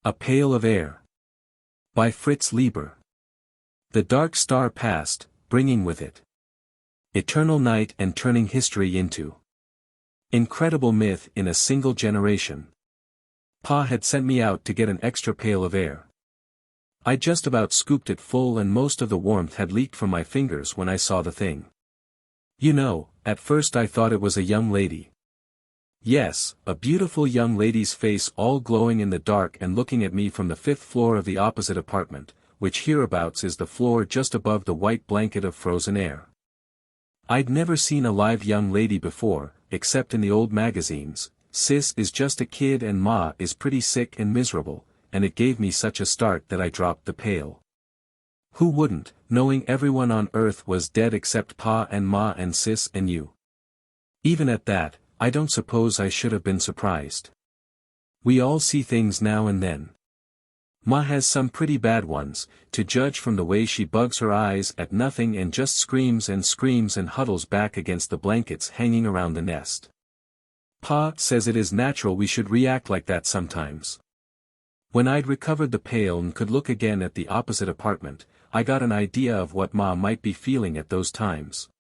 A Pail of Air. By Fritz Leiber. The dark star passed, bringing with it eternal night and turning history into incredible myth in a single generation. Pa had sent me out to get an extra pail of air. I just about scooped it full and most of the warmth had leaked from my fingers when I saw the thing. You know, at first I thought it was a young lady. Yes, a beautiful young lady's face all glowing in the dark and looking at me from the 5th floor of the opposite apartment, which hereabouts is the floor just above the white blanket of frozen air. I'd never seen a live young lady before, except in the old magazines. Sis is just a kid and Ma is pretty sick and miserable, and it gave me such a start that I dropped the pail. Who wouldn't, knowing everyone on Earth was dead except Pa and Ma and Sis and you? Even at that, I don't suppose I should have been surprised. We all see things now and then. Ma has some pretty bad ones, to judge from the way she bugs her eyes at nothing and just screams and huddles back against the blankets hanging around the nest. Pa says it is natural we should react like that sometimes. When I'd recovered the pail and could look again at the opposite apartment, I got an idea of what Ma might be feeling at those times.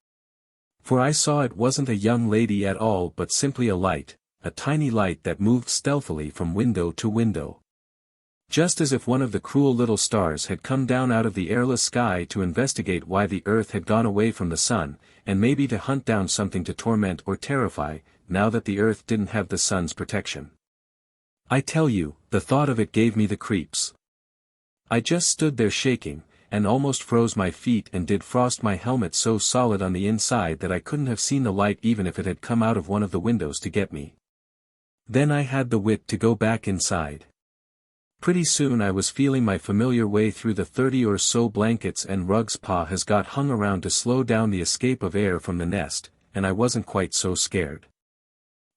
For I saw it wasn't a young lady at all but simply a light, a tiny light that moved stealthily from window to window. Just as if one of the cruel little stars had come down out of the airless sky to investigate why the Earth had gone away from the sun, and maybe to hunt down something to torment or terrify, now that the Earth didn't have the sun's protection. I tell you, the thought of it gave me the creeps. I just stood there shaking, and almost froze my feet and did frost my helmet so solid on the inside that I couldn't have seen the light even if it had come out of one of the windows to get me. Then I had the wit to go back inside. Pretty soon I was feeling my familiar way through the 30 or so blankets and rugs Pa has got hung around to slow down the escape of air from the nest, and I wasn't quite so scared.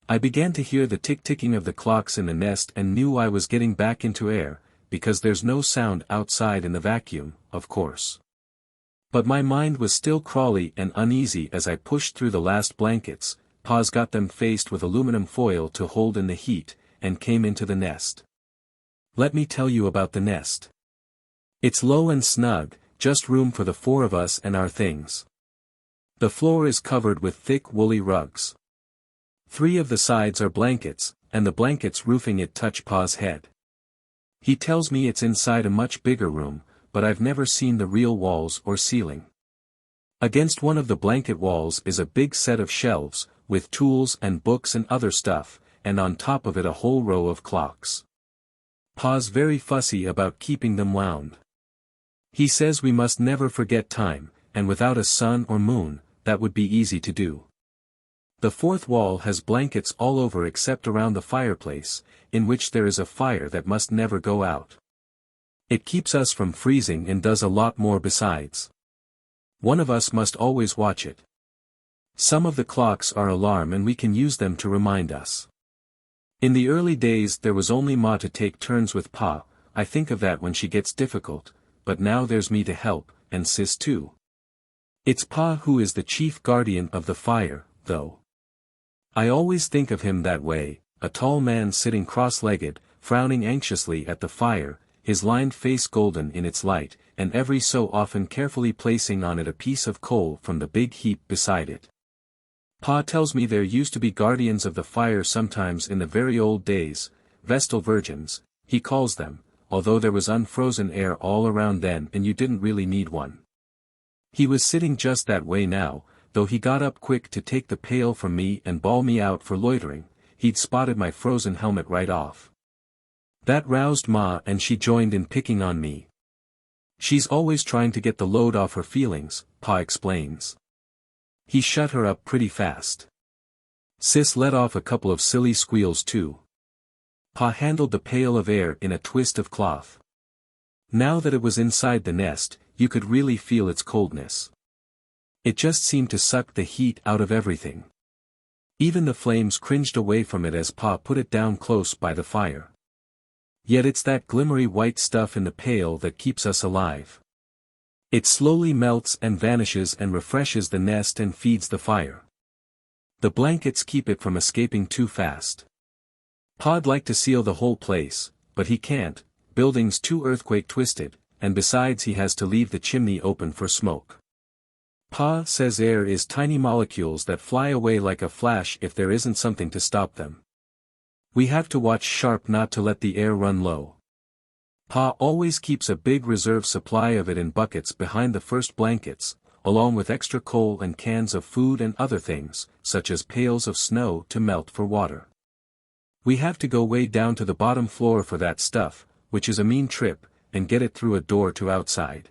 I began to hear the tick-ticking of the clocks in the nest and knew I was getting back into air, because there's no sound outside in the vacuum, of course. But my mind was still crawly and uneasy as I pushed through the last blankets. Pa's got them faced with aluminum foil to hold in the heat, and came into the nest. Let me tell you about the nest. It's low and snug, just room for the 4 of us and our things. The floor is covered with thick woolly rugs. 3 of the sides are blankets, and the blankets roofing it touch Pa's head. He tells me it's inside a much bigger room, but I've never seen the real walls or ceiling. Against one of the blanket walls is a big set of shelves, with tools and books and other stuff, and on top of it a whole row of clocks. Pa's very fussy about keeping them wound. He says we must never forget time, and without a sun or moon, that would be easy to do. The 4th wall has blankets all over except around the fireplace, in which there is a fire that must never go out. It keeps us from freezing and does a lot more besides. One of us must always watch it. Some of the clocks are alarm and we can use them to remind us. In the early days there was only Ma to take turns with Pa. I think of that when she gets difficult, but now there's me to help, and Sis too. It's Pa who is the chief guardian of the fire, though. I always think of him that way, a tall man sitting cross-legged, frowning anxiously at the fire, his lined face golden in its light, and every so often carefully placing on it a piece of coal from the big heap beside it. Pa tells me there used to be guardians of the fire sometimes in the very old days, Vestal Virgins, he calls them, although there was unfrozen air all around then and you didn't really need one. He was sitting just that way now, though he got up quick to take the pail from me and bawl me out for loitering. He'd spotted my frozen helmet right off. That roused Ma and she joined in picking on me. She's always trying to get the load off her feelings, Pa explains. He shut her up pretty fast. Sis let off a couple of silly squeals too. Pa handled the pail of air in a twist of cloth. Now that it was inside the nest, you could really feel its coldness. It just seemed to suck the heat out of everything. Even the flames cringed away from it as Pa put it down close by the fire. Yet it's that glimmery white stuff in the pail that keeps us alive. It slowly melts and vanishes and refreshes the nest and feeds the fire. The blankets keep it from escaping too fast. Pa'd like to seal the whole place, but he can't, building's too earthquake twisted, and besides he has to leave the chimney open for smoke. Pa says air is tiny molecules that fly away like a flash if there isn't something to stop them. We have to watch sharp not to let the air run low. Pa always keeps a big reserve supply of it in buckets behind the first blankets, along with extra coal and cans of food and other things, such as pails of snow to melt for water. We have to go way down to the bottom floor for that stuff, which is a mean trip, and get it through a door to outside.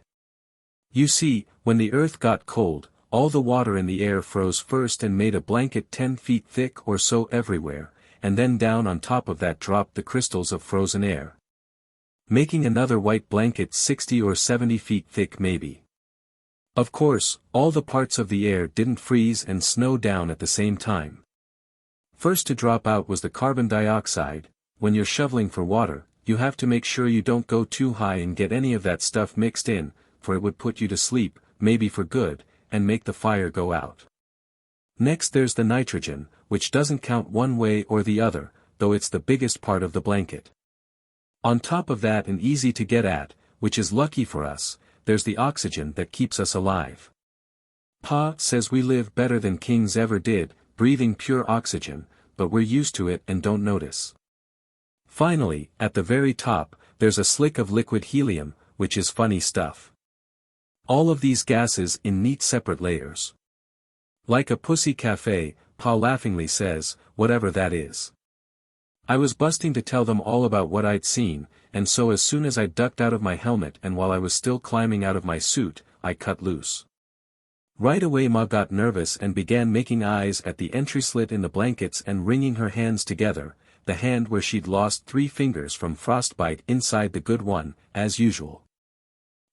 You see, when the earth got cold, all the water in the air froze first and made a blanket 10 feet thick or so everywhere, and then down on top of that dropped the crystals of frozen air, making another white blanket 60 or 70 feet thick maybe. Of course, all the parts of the air didn't freeze and snow down at the same time. First to drop out was the carbon dioxide. When you're shoveling for water, you have to make sure you don't go too high and get any of that stuff mixed in, for it would put you to sleep, maybe for good, and make the fire go out. Next there's the nitrogen, which doesn't count one way or the other, though it's the biggest part of the blanket. On top of that, and easy to get at, which is lucky for us, there's the oxygen that keeps us alive. Pa says we live better than kings ever did, breathing pure oxygen, but we're used to it and don't notice. Finally, at the very top, there's a slick of liquid helium, which is funny stuff. All of these gases in neat separate layers. Like a pussy cafe, Pa laughingly says, whatever that is. I was busting to tell them all about what I'd seen, and so as soon as I ducked out of my helmet and while I was still climbing out of my suit, I cut loose. Right away Ma got nervous and began making eyes at the entry slit in the blankets and wringing her hands together, the hand where she'd lost 3 fingers from frostbite inside the good one, as usual.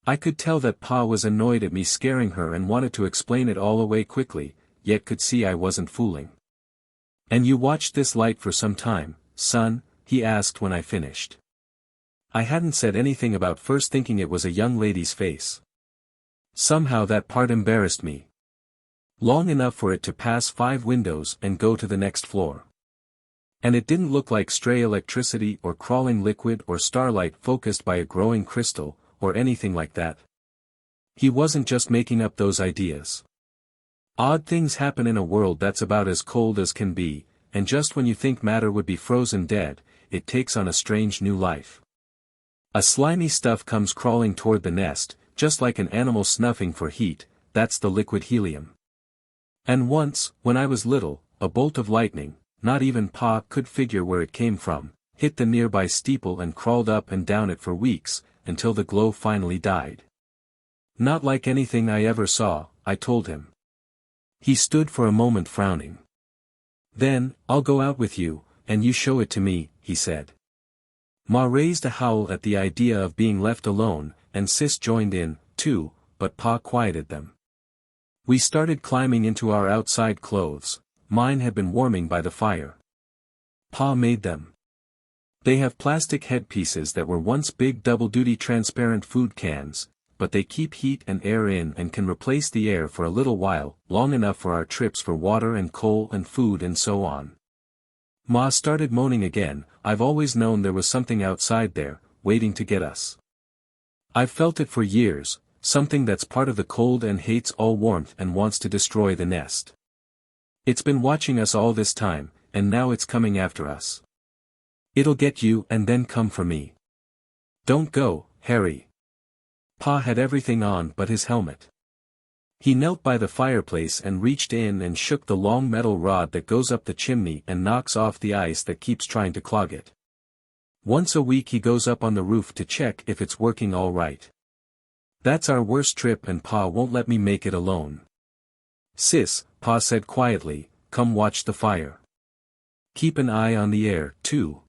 I could tell that Pa was annoyed at me scaring her and wanted to explain it all away quickly, yet could see I wasn't fooling. "And you watched this light for some time, son?" he asked when I finished. I hadn't said anything about first thinking it was a young lady's face. Somehow that part embarrassed me. Long enough for it to pass 5 windows and go to the next floor. And it didn't look like stray electricity or crawling liquid or starlight focused by a growing crystal, or anything like that. He wasn't just making up those ideas. Odd things happen in a world that's about as cold as can be, and just when you think matter would be frozen dead, it takes on a strange new life. A slimy stuff comes crawling toward the nest, just like an animal snuffing for heat. That's the liquid helium. And once, when I was little, a bolt of lightning, not even Pa could figure where it came from, hit the nearby steeple and crawled up and down it for weeks, until the glow finally died. "Not like anything I ever saw," I told him. He stood for a moment frowning. "Then, I'll go out with you, and you show it to me," he said. Ma raised a howl at the idea of being left alone, and Sis joined in, too, but Pa quieted them. We started climbing into our outside clothes. Mine had been warming by the fire. Pa made them. They have plastic headpieces that were once big double-duty transparent food cans, but they keep heat and air in and can replace the air for a little while, long enough for our trips for water and coal and food and so on. Ma started moaning again. "I've always known there was something outside there, waiting to get us. I've felt it for years, something that's part of the cold and hates all warmth and wants to destroy the nest. It's been watching us all this time, and now it's coming after us. It'll get you and then come for me. Don't go, Harry." Pa had everything on but his helmet. He knelt by the fireplace and reached in and shook the long metal rod that goes up the chimney and knocks off the ice that keeps trying to clog it. Once a week he goes up on the roof to check if it's working all right. That's our worst trip and Pa won't let me make it alone. "Sis," Pa said quietly, "come watch the fire. Keep an eye on the air, too.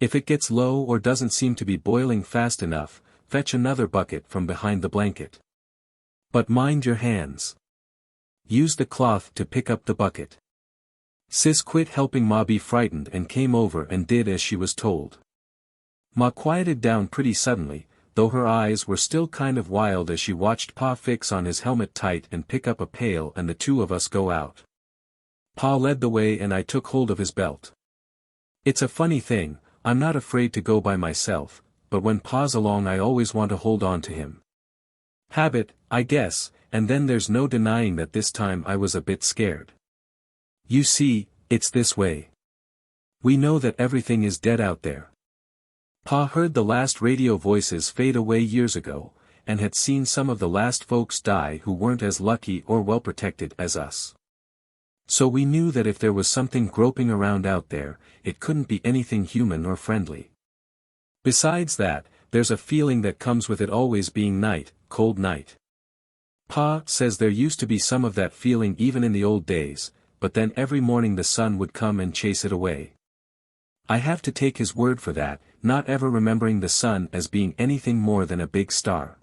If it gets low or doesn't seem to be boiling fast enough, fetch another bucket from behind the blanket. But mind your hands. Use the cloth to pick up the bucket." Sis quit helping Ma be frightened and came over and did as she was told. Ma quieted down pretty suddenly, though her eyes were still kind of wild as she watched Pa fix on his helmet tight and pick up a pail and the 2 of us go out. Pa led the way and I took hold of his belt. "It's a funny thing, I'm not afraid to go by myself, but when Pa's along I always want to hold on to him. Habit, I guess, and then there's no denying that this time I was a bit scared. You see, it's this way. We know that everything is dead out there. Pa heard the last radio voices fade away years ago, and had seen some of the last folks die who weren't as lucky or well protected as us. So we knew that if there was something groping around out there, it couldn't be anything human or friendly. Besides that, there's a feeling that comes with it always being night, cold night. Pa says there used to be some of that feeling even in the old days, but then every morning the sun would come and chase it away. I have to take his word for that, not ever remembering the sun as being anything more than a big star.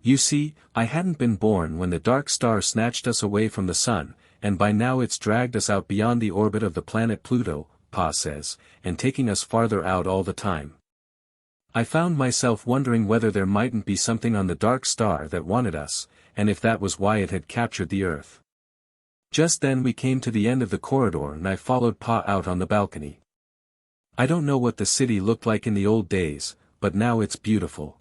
You see, I hadn't been born when the dark star snatched us away from the sun, and by now it's dragged us out beyond the orbit of the planet Pluto, Pa says, and taking us farther out all the time. I found myself wondering whether there mightn't be something on the dark star that wanted us, and if that was why it had captured the Earth. Just then we came to the end of the corridor and I followed Pa out on the balcony. I don't know what the city looked like in the old days, but now it's beautiful.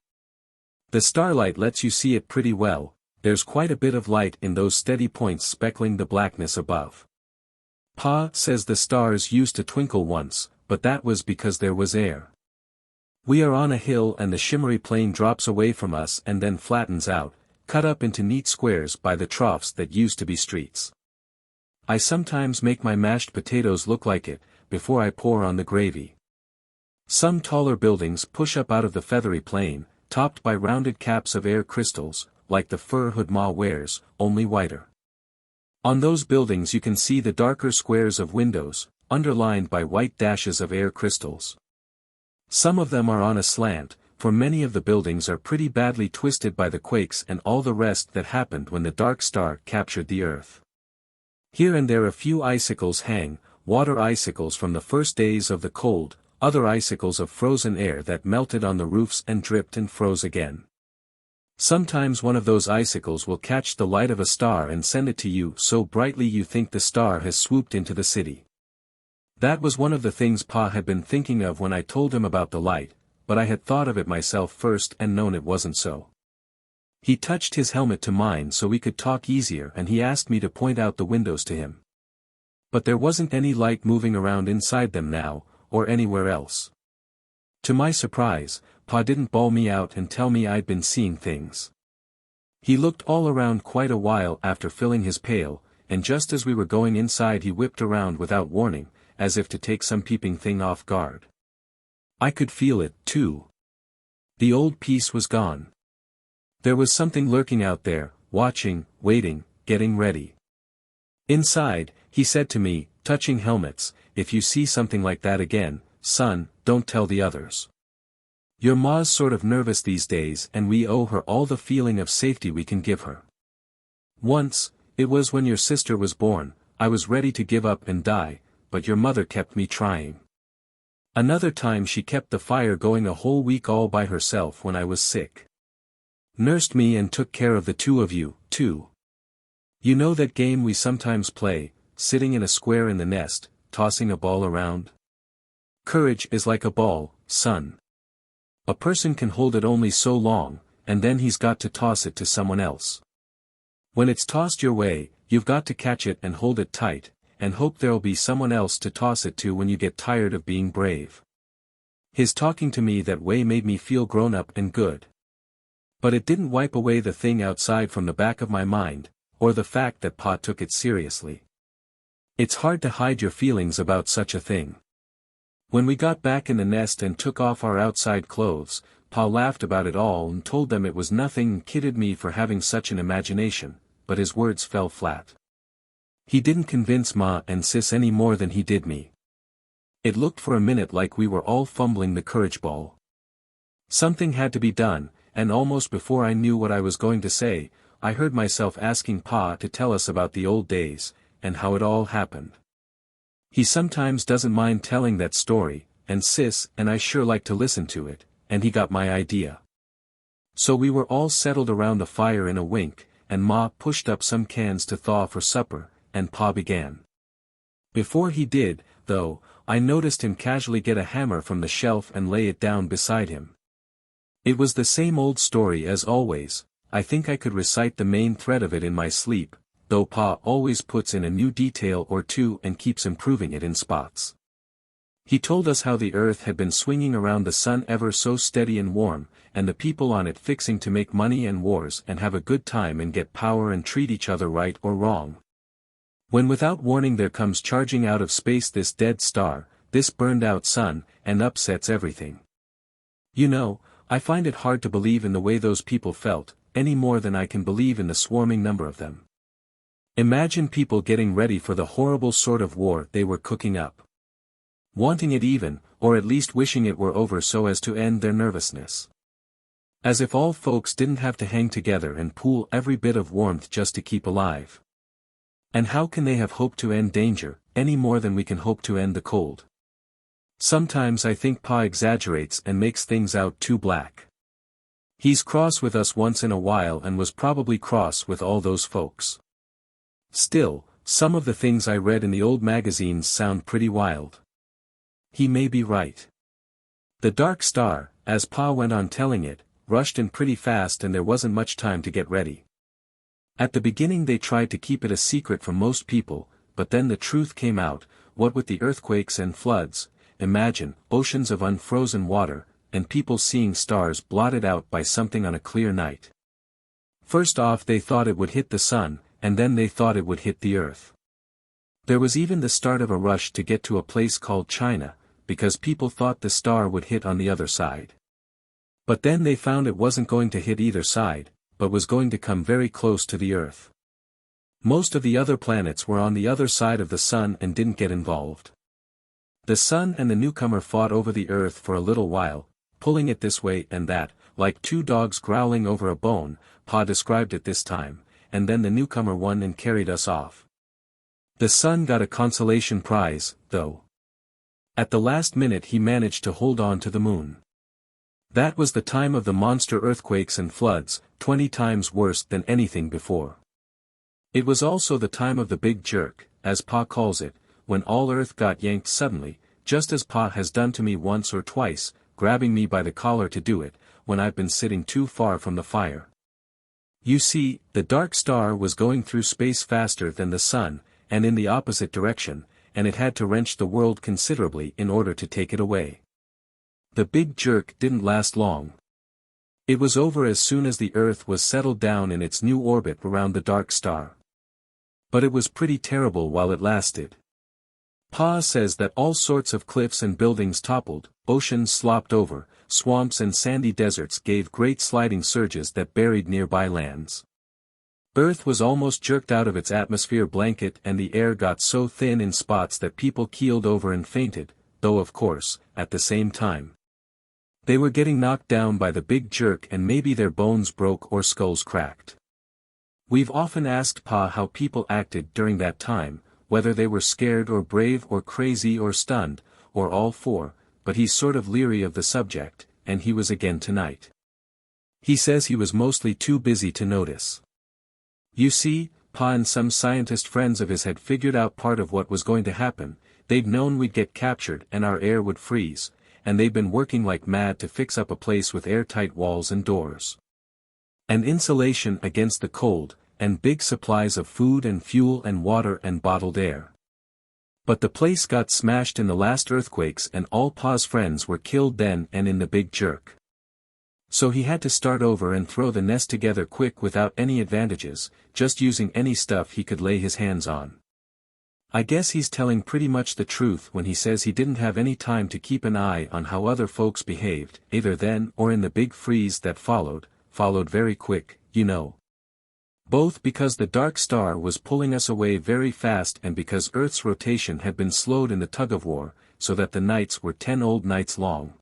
The starlight lets you see it pretty well. There's quite a bit of light in those steady points speckling the blackness above. Pa says the stars used to twinkle once, but that was because there was air. We are on a hill and the shimmery plain drops away from us and then flattens out, cut up into neat squares by the troughs that used to be streets. I sometimes make my mashed potatoes look like it, before I pour on the gravy. Some taller buildings push up out of the feathery plain, topped by rounded caps of air crystals, like the fur hood Ma wears, only whiter. On those buildings you can see the darker squares of windows, underlined by white dashes of air crystals. Some of them are on a slant, for many of the buildings are pretty badly twisted by the quakes and all the rest that happened when the dark star captured the Earth. Here and there a few icicles hang, water icicles from the first days of the cold, other icicles of frozen air that melted on the roofs and dripped and froze again. Sometimes one of those icicles will catch the light of a star and send it to you so brightly you think the star has swooped into the city. That was one of the things Pa had been thinking of when I told him about the light, but I had thought of it myself first and known it wasn't so. He touched his helmet to mine so we could talk easier and he asked me to point out the windows to him. But there wasn't any light moving around inside them now, or anywhere else. To my surprise, Pa didn't bawl me out and tell me I'd been seeing things. He looked all around quite a while after filling his pail, and just as we were going inside he whipped around without warning, as if to take some peeping thing off guard. I could feel it, too. The old peace was gone. There was something lurking out there, watching, waiting, getting ready. Inside, he said to me, touching helmets, if you see something like that again, son, don't tell the others. Your ma's sort of nervous these days and we owe her all the feeling of safety we can give her. Once, it was when your sister was born, I was ready to give up and die, but your mother kept me trying. Another time she kept the fire going a whole week all by herself when I was sick. Nursed me and took care of the two of you, too. You know that game we sometimes play, sitting in a square in the nest, tossing a ball around? Courage is like a ball, son. A person can hold it only so long, and then he's got to toss it to someone else. When it's tossed your way, you've got to catch it and hold it tight, and hope there'll be someone else to toss it to when you get tired of being brave. His talking to me that way made me feel grown up and good. But it didn't wipe away the thing outside from the back of my mind, or the fact that Pa took it seriously. It's hard to hide your feelings about such a thing. When we got back in the nest and took off our outside clothes, Pa laughed about it all and told them it was nothing and kidded me for having such an imagination, but his words fell flat. He didn't convince Ma and Sis any more than he did me. It looked for a minute like we were all fumbling the courage ball. Something had to be done, and almost before I knew what I was going to say, I heard myself asking Pa to tell us about the old days, and how it all happened. He sometimes doesn't mind telling that story, and Sis and I sure like to listen to it, and he got my idea. So we were all settled around the fire in a wink, and Ma pushed up some cans to thaw for supper, and Pa began. Before he did, though, I noticed him casually get a hammer from the shelf and lay it down beside him. It was the same old story as always. I think I could recite the main thread of it in my sleep, though Pa always puts in a new detail or two and keeps improving it in spots. He told us how the earth had been swinging around the sun ever so steady and warm, and the people on it fixing to make money and wars and have a good time and get power and treat each other right or wrong. When without warning there comes charging out of space this dead star, this burned out sun, and upsets everything. You know, I find it hard to believe in the way those people felt, any more than I can believe in the swarming number of them. Imagine people getting ready for the horrible sort of war they were cooking up. Wanting it even, or at least wishing it were over so as to end their nervousness. As if all folks didn't have to hang together and pool every bit of warmth just to keep alive. And how can they have hoped to end danger, any more than we can hope to end the cold? Sometimes I think Pa exaggerates and makes things out too black. He's cross with us once in a while and was probably cross with all those folks. Still, some of the things I read in the old magazines sound pretty wild. He may be right. The dark star, as Pa went on telling it, rushed in pretty fast and there wasn't much time to get ready. At the beginning they tried to keep it a secret from most people, but then the truth came out, what with the earthquakes and floods, imagine, oceans of unfrozen water, and people seeing stars blotted out by something on a clear night. First off they thought it would hit the sun, and then they thought it would hit the earth. There was even the start of a rush to get to a place called China, because people thought the star would hit on the other side. But then they found it wasn't going to hit either side, but was going to come very close to the earth. Most of the other planets were on the other side of the sun and didn't get involved. The sun and the newcomer fought over the earth for a little while, pulling it this way and that, like two dogs growling over a bone, Pa described it this time, and then the newcomer won and carried us off. The sun got a consolation prize, though. At the last minute he managed to hold on to the moon. That was the time of the monster earthquakes and floods, 20 times worse than anything before. It was also the time of the big jerk, as Pa calls it, when all earth got yanked suddenly, just as Pa has done to me once or twice, grabbing me by the collar to do it, when I've been sitting too far from the fire. You see, the dark star was going through space faster than the sun, and in the opposite direction, and it had to wrench the world considerably in order to take it away. The big jerk didn't last long. It was over as soon as the Earth was settled down in its new orbit around the dark star. But it was pretty terrible while it lasted. Pa says that all sorts of cliffs and buildings toppled, oceans slopped over, swamps and sandy deserts gave great sliding surges that buried nearby lands. Earth was almost jerked out of its atmosphere blanket and the air got so thin in spots that people keeled over and fainted, though of course, at the same time. They were getting knocked down by the big jerk and maybe their bones broke or skulls cracked. We've often asked Pa how people acted during that time, whether they were scared or brave or crazy or stunned, or all four, but he's sort of leery of the subject, and he was again tonight. He says he was mostly too busy to notice. You see, Pa and some scientist friends of his had figured out part of what was going to happen. They'd known we'd get captured and our air would freeze, and they'd been working like mad to fix up a place with airtight walls and doors. And insulation against the cold, and big supplies of food and fuel and water and bottled air. But the place got smashed in the last earthquakes and all Pa's friends were killed then and in the big jerk. So he had to start over and throw the nest together quick without any advantages, just using any stuff he could lay his hands on. I guess he's telling pretty much the truth when he says he didn't have any time to keep an eye on how other folks behaved, either then or in the big freeze that followed very quick, you know. Both because the dark star was pulling us away very fast and because Earth's rotation had been slowed in the tug-of-war, so that the nights were 10 old nights long.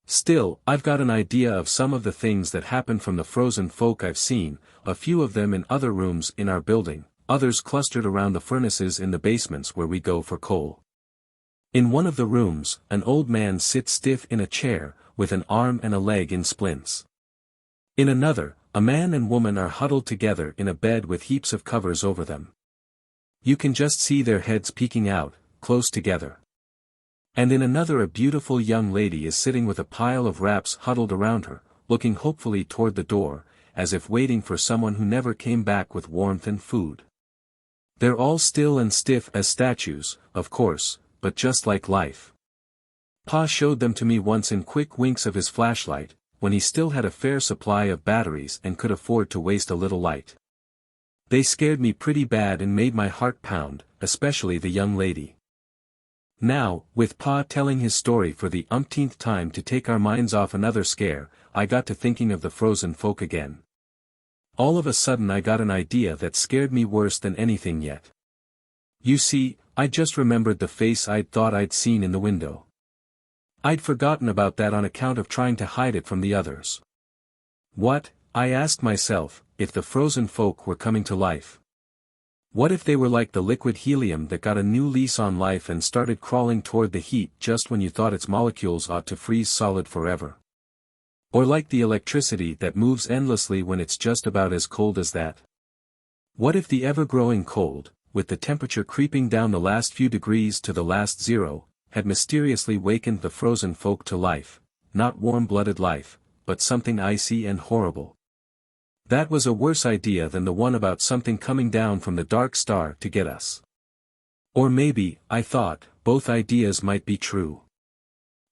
Still, I've got an idea of some of the things that happened from the frozen folk I've seen, a few of them in other rooms in our building, others clustered around the furnaces in the basements where we go for coal. In one of the rooms, an old man sits stiff in a chair, with an arm and a leg in splints. In another, a man and woman are huddled together in a bed with heaps of covers over them. You can just see their heads peeking out, close together. And in another a beautiful young lady is sitting with a pile of wraps huddled around her, looking hopefully toward the door, as if waiting for someone who never came back with warmth and food. They're all still and stiff as statues, of course, but just like life. Pa showed them to me once in quick winks of his flashlight, when he still had a fair supply of batteries and could afford to waste a little light. They scared me pretty bad and made my heart pound, especially the young lady. Now, with Pa telling his story for the umpteenth time to take our minds off another scare, I got to thinking of the frozen folk again. All of a sudden I got an idea that scared me worse than anything yet. You see, I just remembered the face I'd thought I'd seen in the window. I'd forgotten about that on account of trying to hide it from the others. What, I asked myself, if the frozen folk were coming to life? What if they were like the liquid helium that got a new lease on life and started crawling toward the heat just when you thought its molecules ought to freeze solid forever? Or like the electricity that moves endlessly when it's just about as cold as that? What if the ever-growing cold, with the temperature creeping down the last few degrees to the last zero, had mysteriously wakened the frozen folk to life, not warm-blooded life, but something icy and horrible? That was a worse idea than the one about something coming down from the dark star to get us. Or maybe, I thought, both ideas might be true.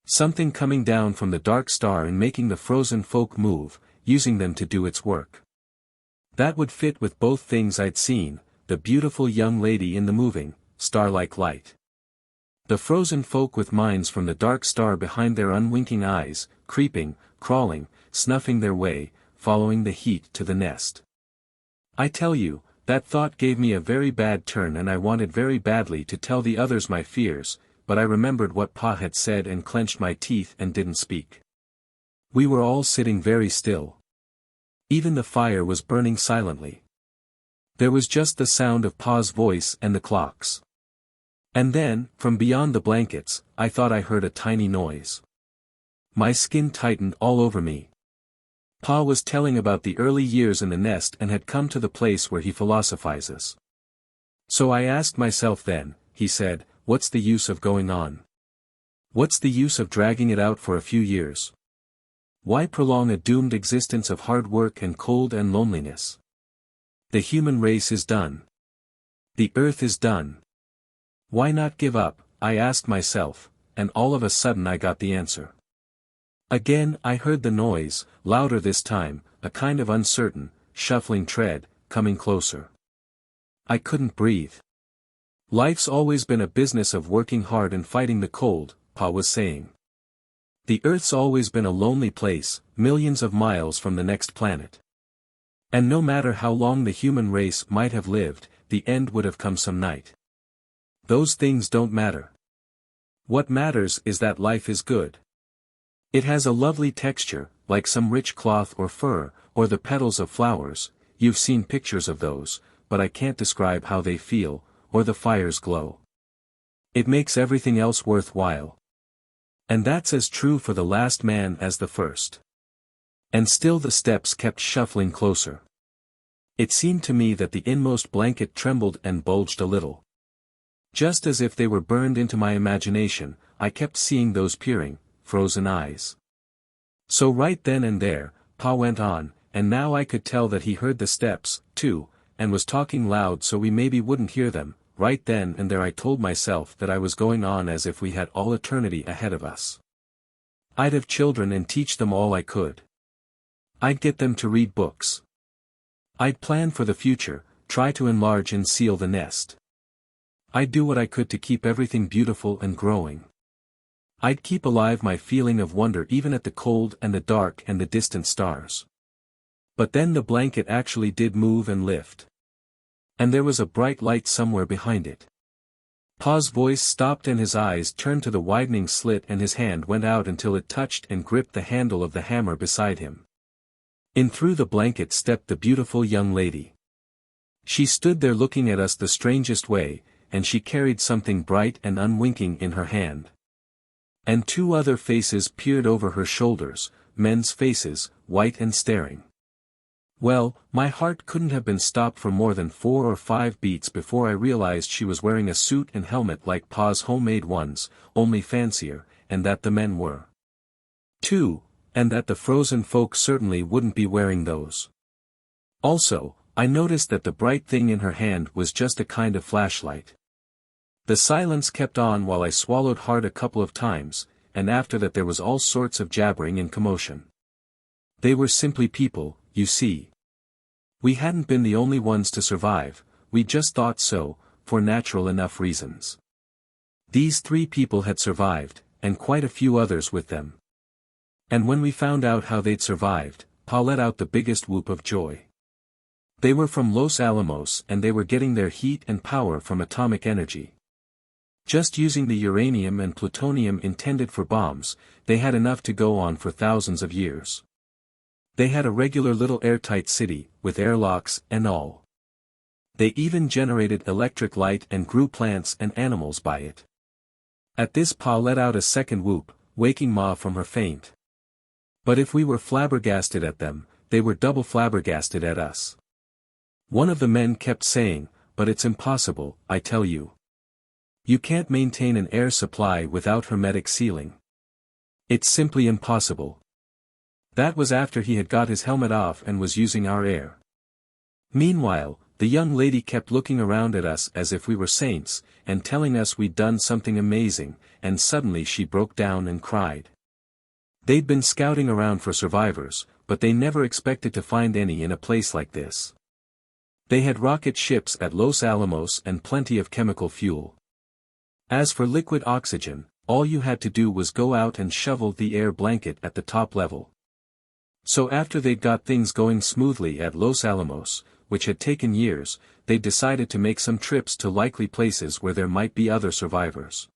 Something coming down from the dark star and making the frozen folk move, using them to do its work. That would fit with both things I'd seen, the beautiful young lady in the moving, star-like light. The frozen folk with minds from the dark star behind their unwinking eyes, creeping, crawling, snuffing their way, following the heat to the nest. I tell you, that thought gave me a very bad turn and I wanted very badly to tell the others my fears, but I remembered what Pa had said and clenched my teeth and didn't speak. We were all sitting very still. Even the fire was burning silently. There was just the sound of Pa's voice and the clocks. And then, from beyond the blankets, I thought I heard a tiny noise. My skin tightened all over me. Pa was telling about the early years in the nest and had come to the place where he philosophizes. So I asked myself then, he said, what's the use of going on? What's the use of dragging it out for a few years? Why prolong a doomed existence of hard work and cold and loneliness? The human race is done. The earth is done. Why not give up, I asked myself, and all of a sudden I got the answer. Again I heard the noise, louder this time, a kind of uncertain, shuffling tread, coming closer. I couldn't breathe. Life's always been a business of working hard and fighting the cold, Pa was saying. The Earth's always been a lonely place, millions of miles from the next planet. And no matter how long the human race might have lived, the end would have come some night. Those things don't matter. What matters is that life is good. It has a lovely texture, like some rich cloth or fur, or the petals of flowers. You've seen pictures of those, but I can't describe how they feel, or the fire's glow. It makes everything else worthwhile. And that's as true for the last man as the first. And still the steps kept shuffling closer. It seemed to me that the inmost blanket trembled and bulged a little. Just as if they were burned into my imagination, I kept seeing those peering, frozen eyes. So right then and there, Pa went on, and now I could tell that he heard the steps, too, and was talking loud so we maybe wouldn't hear them. Right then and there I told myself that I was going on as if we had all eternity ahead of us. I'd have children and teach them all I could. I'd get them to read books. I'd plan for the future, try to enlarge and seal the nest. I'd do what I could to keep everything beautiful and growing. I'd keep alive my feeling of wonder even at the cold and the dark and the distant stars. But then the blanket actually did move and lift. And there was a bright light somewhere behind it. Pa's voice stopped and his eyes turned to the widening slit and his hand went out until it touched and gripped the handle of the hammer beside him. In through the blanket stepped the beautiful young lady. She stood there looking at us the strangest way, and she carried something bright and unwinking in her hand. And two other faces peered over her shoulders, men's faces, white and staring. Well, my heart couldn't have been stopped for more than 4 or 5 beats before I realized she was wearing a suit and helmet like Pa's homemade ones, only fancier, and that the men were 2, And that the frozen folk certainly wouldn't be wearing those. Also, I noticed that the bright thing in her hand was just a kind of flashlight. The silence kept on while I swallowed hard a couple of times, and after that there was all sorts of jabbering and commotion. They were simply people, you see. We hadn't been the only ones to survive, we just thought so, for natural enough reasons. These 3 people had survived, and quite a few others with them. And when we found out how they'd survived, Pa let out the biggest whoop of joy. They were from Los Alamos and they were getting their heat and power from atomic energy. Just using the uranium and plutonium intended for bombs, they had enough to go on for thousands of years. They had a regular little airtight city, with airlocks and all. They even generated electric light and grew plants and animals by it. At this Pa let out a second whoop, waking Ma from her faint. But if we were flabbergasted at them, they were double flabbergasted at us. One of the men kept saying, "But it's impossible, I tell you. You can't maintain an air supply without hermetic sealing. It's simply impossible." That was after he had got his helmet off and was using our air. Meanwhile, the young lady kept looking around at us as if we were saints, and telling us we'd done something amazing, and suddenly she broke down and cried. They'd been scouting around for survivors, but they never expected to find any in a place like this. They had rocket ships at Los Alamos and plenty of chemical fuel. As for liquid oxygen, all you had to do was go out and shovel the air blanket at the top level. So after they'd got things going smoothly at Los Alamos, which had taken years, they decided to make some trips to likely places where there might be other survivors.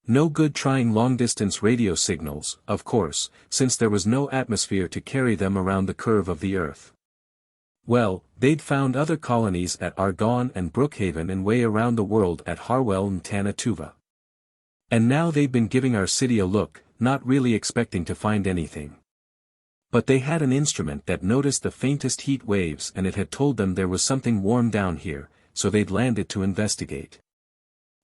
No good trying long-distance radio signals, of course, since there was no atmosphere to carry them around the curve of the Earth. Well, they'd found other colonies at Argonne and Brookhaven and way around the world at Harwell and Tanatuva. And now they'd been giving our city a look, not really expecting to find anything. But they had an instrument that noticed the faintest heat waves and it had told them there was something warm down here, so they'd landed to investigate.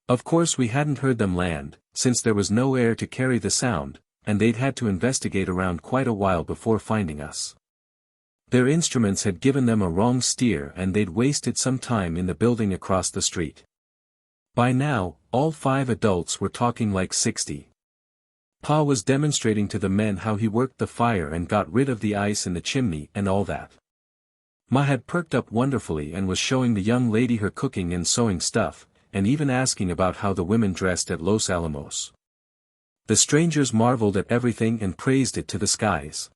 Of course we hadn't heard them land, since there was no air to carry the sound, and they'd had to investigate around quite a while before finding us. Their instruments had given them a wrong steer and they'd wasted some time in the building across the street. By now, all 5 adults were talking like 60. Pa was demonstrating to the men how he worked the fire and got rid of the ice in the chimney and all that. Ma had perked up wonderfully and was showing the young lady her cooking and sewing stuff, and even asking about how the women dressed at Los Alamos. The strangers marveled at everything and praised it to the skies.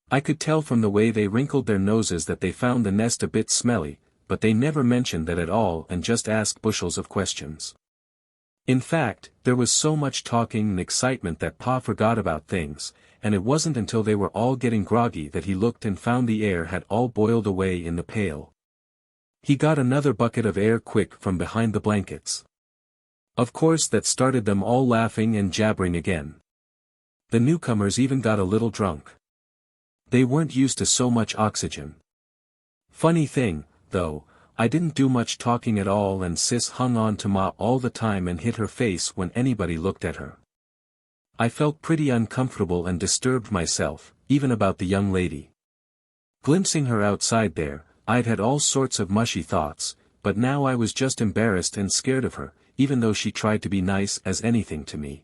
I could tell from the way they wrinkled their noses that they found the nest a bit smelly, but they never mentioned that at all and just asked bushels of questions. In fact, there was so much talking and excitement that Pa forgot about things, and it wasn't until they were all getting groggy that he looked and found the air had all boiled away in the pail. He got another bucket of air quick from behind the blankets. Of course that started them all laughing and jabbering again. The newcomers even got a little drunk. They weren't used to so much oxygen. Funny thing, though, I didn't do much talking at all and Sis hung on to Ma all the time and hid her face when anybody looked at her. I felt pretty uncomfortable and disturbed myself, even about the young lady. Glimpsing her outside there, I'd had all sorts of mushy thoughts, but now I was just embarrassed and scared of her, even though she tried to be nice as anything to me.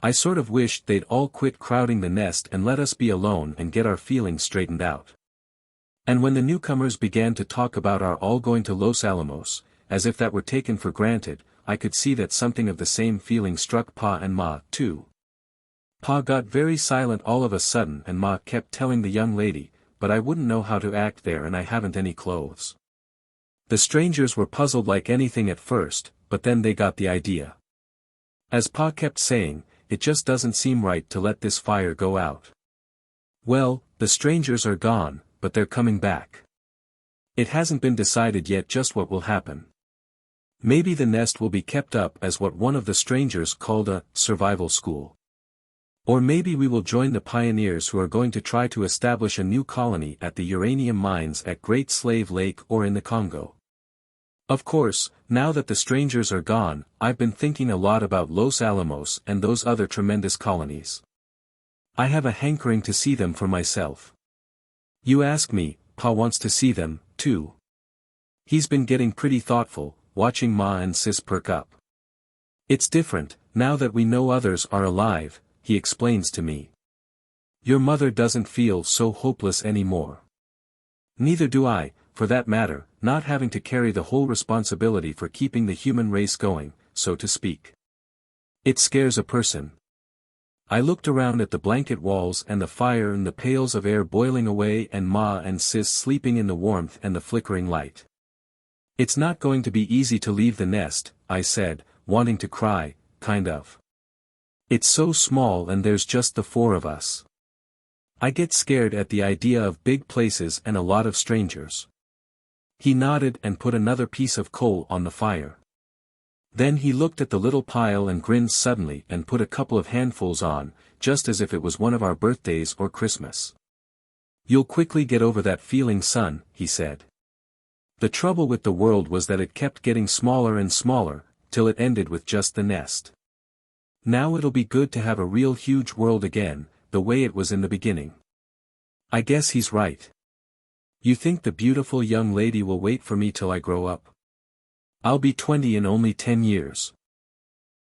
I sort of wished they'd all quit crowding the nest and let us be alone and get our feelings straightened out. And when the newcomers began to talk about our all going to Los Alamos, as if that were taken for granted, I could see that something of the same feeling struck Pa and Ma, too. Pa got very silent all of a sudden and Ma kept telling the young lady, "But I wouldn't know how to act there and I haven't any clothes." The strangers were puzzled like anything at first, but then they got the idea. As Pa kept saying, "It just doesn't seem right to let this fire go out. Well, the strangers are gone, but they're coming back. It hasn't been decided yet just what will happen. Maybe the nest will be kept up as what one of the strangers called a survival school. Or maybe we will join the pioneers who are going to try to establish a new colony at the uranium mines at Great Slave Lake or in the Congo." Of course, now that the strangers are gone, I've been thinking a lot about Los Alamos and those other tremendous colonies. I have a hankering to see them for myself. You ask me, Pa wants to see them, too. He's been getting pretty thoughtful, watching Ma and Sis perk up. It's different, now that we know others are alive, he explains to me. Your mother doesn't feel so hopeless anymore. Neither do I, for that matter, not having to carry the whole responsibility for keeping the human race going, so to speak. It scares a person. I looked around at the blanket walls and the fire and the pails of air boiling away and Ma and Sis sleeping in the warmth and the flickering light. It's not going to be easy to leave the nest, I said, wanting to cry, kind of. It's so small and there's just the four of us. I get scared at the idea of big places and a lot of strangers. He nodded and put another piece of coal on the fire. Then he looked at the little pile and grinned suddenly and put a couple of handfuls on, just as if it was one of our birthdays or Christmas. You'll quickly get over that feeling, son, he said. The trouble with the world was that it kept getting smaller and smaller, till it ended with just the nest. Now it'll be good to have a real huge world again, the way it was in the beginning. I guess he's right. You think the beautiful young lady will wait for me till I grow up? I'll be 20 in only 10 years.